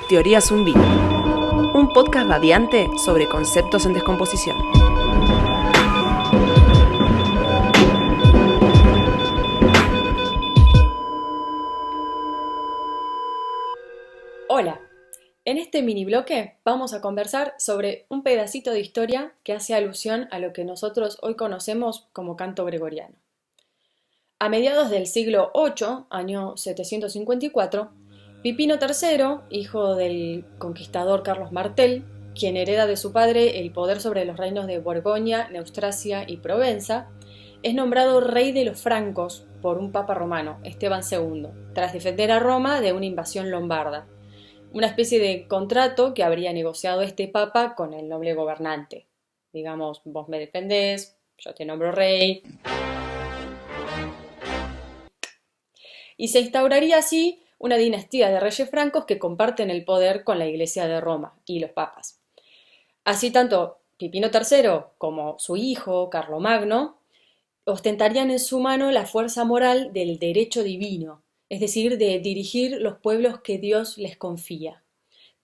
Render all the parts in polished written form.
Teoría Zumbi, un podcast babeante sobre conceptos en descomposición. Hola, en este mini bloque vamos a conversar sobre un pedacito de historia que hace alusión a lo que nosotros hoy conocemos como canto gregoriano. A mediados del siglo VIII, año 754, Pipino III, hijo del conquistador Carlos Martel, quien hereda de su padre el poder sobre los reinos de Borgoña, Neustrasia y Provenza, es nombrado rey de los francos por un papa romano, Esteban II, tras defender a Roma de una invasión lombarda. Una especie de contrato que habría negociado este papa con el noble gobernante. Digamos, vos me defendés, yo te nombro rey. Y se instauraría así una dinastía de reyes francos que comparten el poder con la Iglesia de Roma y los papas. Así tanto Pipino III como su hijo, Carlomagno, ostentarían en su mano la fuerza moral del derecho divino, es decir, de dirigir los pueblos que Dios les confía,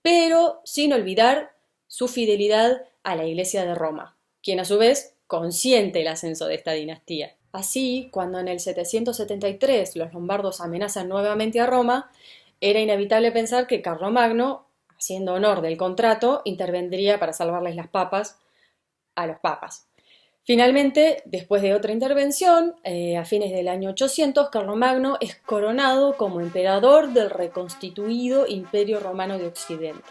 pero sin olvidar su fidelidad a la Iglesia de Roma, quien a su vez consiente el ascenso de esta dinastía. Así, cuando en el 773 los lombardos amenazan nuevamente a Roma, era inevitable pensar que Carlomagno, haciendo honor del contrato, intervendría para salvarles las papas a los papas. Finalmente, después de otra intervención, a fines del año 800, Carlomagno es coronado como emperador del reconstituido Imperio Romano de Occidente.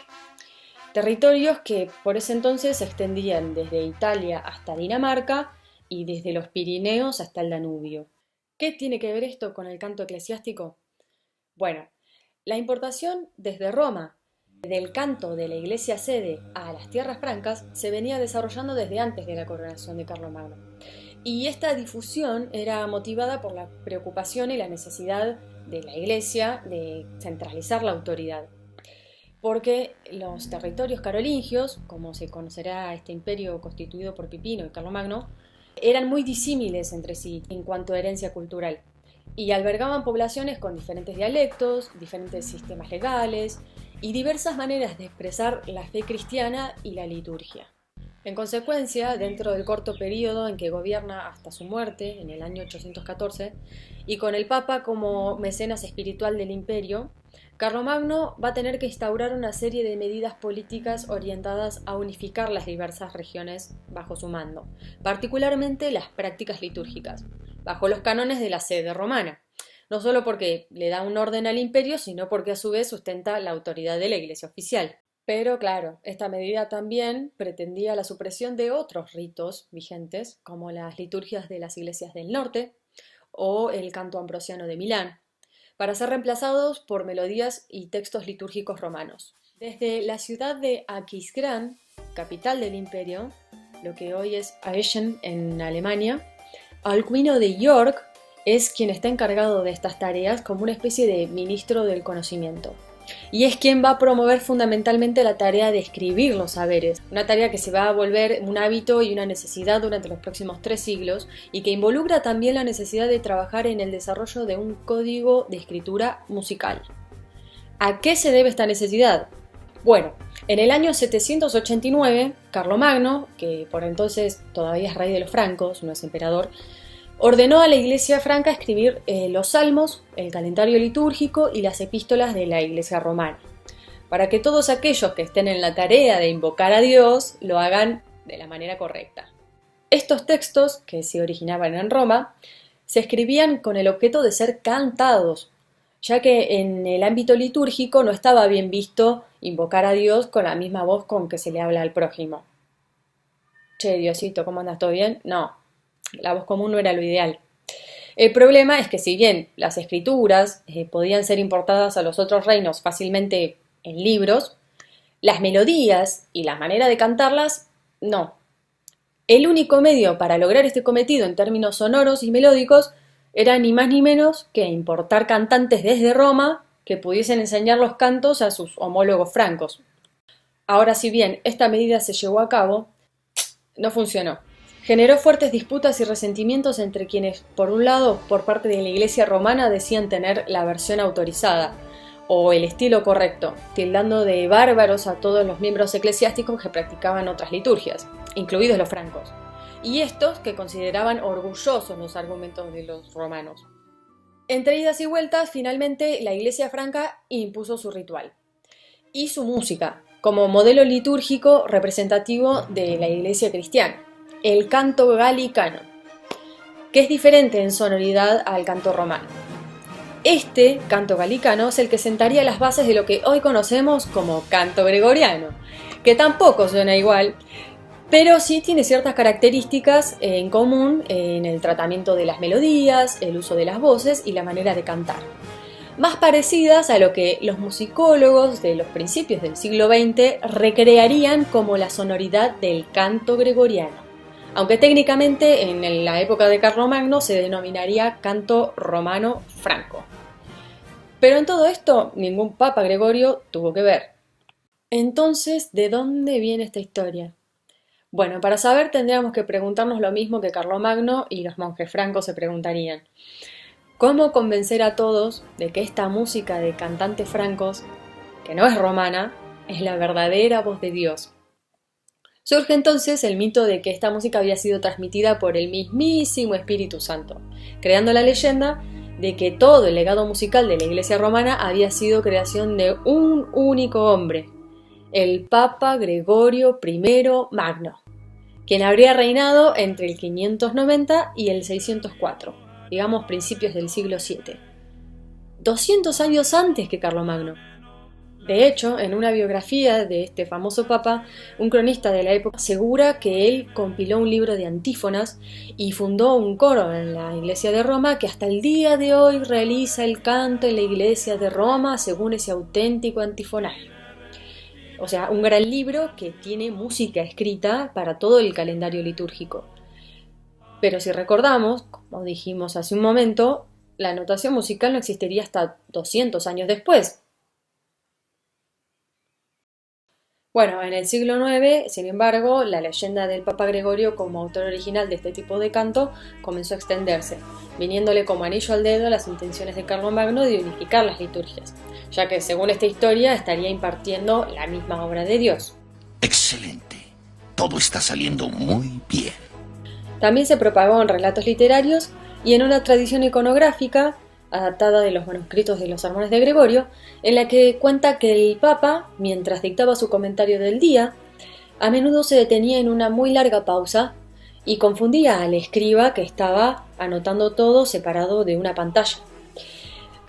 Territorios que por ese entonces se extendían desde Italia hasta Dinamarca y desde los Pirineos hasta el Danubio. ¿Qué tiene que ver esto con el canto eclesiástico? Bueno, la importación desde Roma del canto de la iglesia sede a las tierras francas se venía desarrollando desde antes de la coronación de Carlomagno. Y esta difusión era motivada por la preocupación y la necesidad de la iglesia de centralizar la autoridad. Porque los territorios carolingios, como se conocerá este imperio constituido por Pipino y Carlomagno, eran muy disímiles entre sí en cuanto a herencia cultural y albergaban poblaciones con diferentes dialectos, diferentes sistemas legales y diversas maneras de expresar la fe cristiana y la liturgia. En consecuencia, dentro del corto periodo en que gobierna hasta su muerte, en el año 814, y con el Papa como mecenas espiritual del imperio, Carlomagno va a tener que instaurar una serie de medidas políticas orientadas a unificar las diversas regiones bajo su mando, particularmente las prácticas litúrgicas, bajo los cánones de la sede romana, no solo porque le da un orden al imperio, sino porque a su vez sustenta la autoridad de la Iglesia oficial. Pero claro, esta medida también pretendía la supresión de otros ritos vigentes, como las liturgias de las iglesias del norte o el canto ambrosiano de Milán, para ser reemplazados por melodías y textos litúrgicos romanos. Desde la ciudad de Aquisgrán, capital del imperio, lo que hoy es Aachen en Alemania, Alcuino de York es quien está encargado de estas tareas como una especie de ministro del conocimiento. Y es quien va a promover fundamentalmente la tarea de escribir los saberes, una tarea que se va a volver un hábito y una necesidad durante los próximos 3 siglos y que involucra también la necesidad de trabajar en el desarrollo de un código de escritura musical. ¿A qué se debe esta necesidad? Bueno, en el año 789, Carlomagno, que por entonces todavía es rey de los francos, no es emperador, ordenó a la Iglesia franca escribir los salmos, el calendario litúrgico y las epístolas de la Iglesia romana, para que todos aquellos que estén en la tarea de invocar a Dios lo hagan de la manera correcta. Estos textos, que se originaban en Roma, se escribían con el objeto de ser cantados, ya que en el ámbito litúrgico no estaba bien visto invocar a Dios con la misma voz con que se le habla al prójimo. Che, Diosito, ¿cómo andas? ¿Todo bien? No. La voz común no era lo ideal. El problema es que si bien las escrituras podían ser importadas a los otros reinos fácilmente en libros, las melodías y la manera de cantarlas, no. El único medio para lograr este cometido en términos sonoros y melódicos era ni más ni menos que importar cantantes desde Roma que pudiesen enseñar los cantos a sus homólogos francos. Ahora, si bien esta medida se llevó a cabo, no funcionó. Generó fuertes disputas y resentimientos entre quienes, por un lado, por parte de la Iglesia romana decían tener la versión autorizada, o el estilo correcto, tildando de bárbaros a todos los miembros eclesiásticos que practicaban otras liturgias, incluidos los francos, y estos que consideraban orgullosos los argumentos de los romanos. Entre idas y vueltas, finalmente la Iglesia franca impuso su ritual y su música como modelo litúrgico representativo de la Iglesia cristiana, el canto galicano, que es diferente en sonoridad al canto romano. Este canto galicano es el que sentaría las bases de lo que hoy conocemos como canto gregoriano, que tampoco suena igual, pero sí tiene ciertas características en común en el tratamiento de las melodías, el uso de las voces y la manera de cantar, más parecidas a lo que los musicólogos de los principios del siglo XX recrearían como la sonoridad del canto gregoriano, aunque técnicamente en la época de Carlomagno se denominaría canto romano franco. Pero en todo esto ningún papa Gregorio tuvo que ver. Entonces, ¿de dónde viene esta historia? Bueno, para saber tendríamos que preguntarnos lo mismo que Carlomagno y los monjes francos se preguntarían. ¿Cómo convencer a todos de que esta música de cantantes francos, que no es romana, es la verdadera voz de Dios? Surge entonces el mito de que esta música había sido transmitida por el mismísimo Espíritu Santo, creando la leyenda de que todo el legado musical de la Iglesia romana había sido creación de un único hombre, el Papa Gregorio I Magno, quien habría reinado entre el 590 y el 604, digamos principios del siglo VII, 200 años antes que Carlomagno. De hecho, en una biografía de este famoso papa, un cronista de la época asegura que él compiló un libro de antífonas y fundó un coro en la iglesia de Roma que hasta el día de hoy realiza el canto en la iglesia de Roma según ese auténtico antifonario. O sea, un gran libro que tiene música escrita para todo el calendario litúrgico. Pero si recordamos, como dijimos hace un momento, la notación musical no existiría hasta 200 años después. Bueno, en el siglo IX, sin embargo, la leyenda del Papa Gregorio como autor original de este tipo de canto comenzó a extenderse, viniéndole como anillo al dedo las intenciones de Carlomagno de unificar las liturgias, ya que según esta historia estaría impartiendo la misma obra de Dios. Excelente. Todo está saliendo muy bien. También se propagó en relatos literarios y en una tradición iconográfica adaptada de los manuscritos de los sermones de Gregorio, en la que cuenta que el Papa, mientras dictaba su comentario del día, a menudo se detenía en una muy larga pausa y confundía al escriba que estaba anotando todo separado de una pantalla.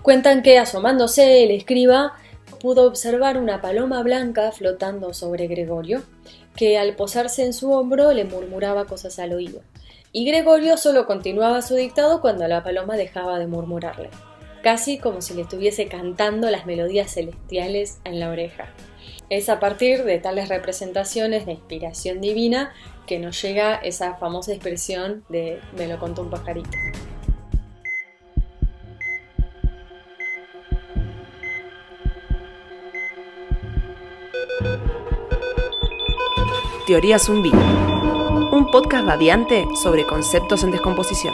Cuentan que, asomándose el escriba, pudo observar una paloma blanca flotando sobre Gregorio, que al posarse en su hombro le murmuraba cosas al oído. Y Gregorio solo continuaba su dictado cuando la paloma dejaba de murmurarle, casi como si le estuviese cantando las melodías celestiales en la oreja. Es a partir de tales representaciones de inspiración divina que nos llega esa famosa expresión de "me lo contó un pajarito". Teoría Zumbi, un podcast radiante sobre conceptos en descomposición.